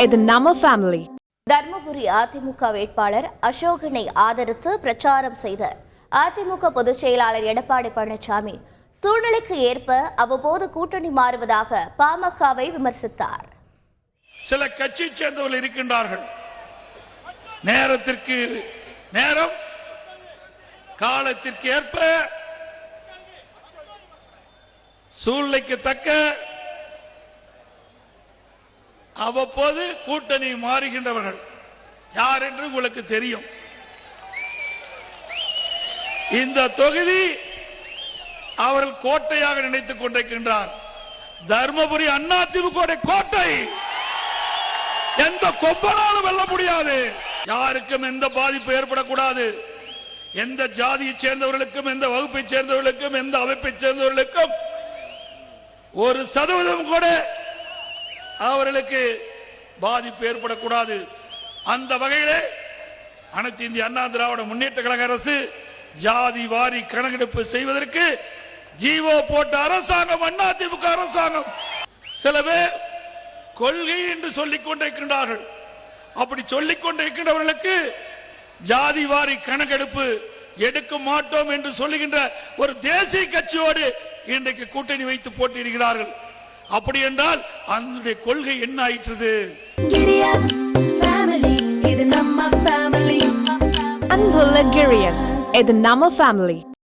இது நம்ம ஃபேமிலி. தர்மபுரி அதிமுக வேட்பாளர் அசோகனை ஆதரித்து பிரச்சாரம் செய்த அதிமுக பொதுச் செயலாளர் எடப்பாடி பழனிசாமி சூழ்நிலைக்கு ஏற்ப அவ்வப்போது கூட்டணி மாறுவதாக பாமகவை விமர்சித்தார். சில கட்சி சேர்ந்தவர்கள் இருக்கின்றார்கள், நேரத்திற்கு நேரம் காலத்திற்கு ஏற்ப சூழ்நிலைக்கு தக்க அவ்வப்போது கூட்டணி மாறுகின்றவர்கள் யார் என்று உங்களுக்கு தெரியும். இந்த தொகுதி அவர்கள் கோட்டையாக நினைத்துக் கொண்டிருக்கின்றார். தர்மபுரி அதிமுக கோட்டை, எந்த கொம்பனாலும் வெல்ல முடியாது. யாருக்கும் எந்த பாதிப்பு ஏற்படக்கூடாது. எந்த ஜாதியை சேர்ந்தவர்களுக்கும், எந்த வகுப்பை சேர்ந்தவர்களுக்கும், எந்த அமைப்பை சேர்ந்தவர்களுக்கும் 1% கூட அவர்களுக்கு பாதிப்பு ஏற்படக்கூடாது. அந்த வகையிலே அனைத்து இந்திய அண்ணா திராவிட முன்னேற்ற கழக அரசு ஜாதி வாரி கணக்கெடுப்பு செய்வதற்கு ஜீவோ போட்ட அரசாங்கம் அதிமுக அரசாங்கம். சில பேர் கொள்கை என்று சொல்லிக் கொண்டிருக்கின்றார்கள். அப்படி சொல்லிக் கொண்டிருக்கின்றவர்களுக்கு ஜாதி வாரி கணக்கெடுப்பு எடுக்க மாட்டோம் என்று சொல்லுகின்ற ஒரு தேசிய கட்சியோடு இன்றைக்கு கூட்டணி வைத்து போட்டியிடுகிறார்கள். அப்படி என்றால் அந்த கொள்கை என்ன ஆயிற்று? அன்புள்ள கிரியஸ், இது நம்ம ஃபேமிலி.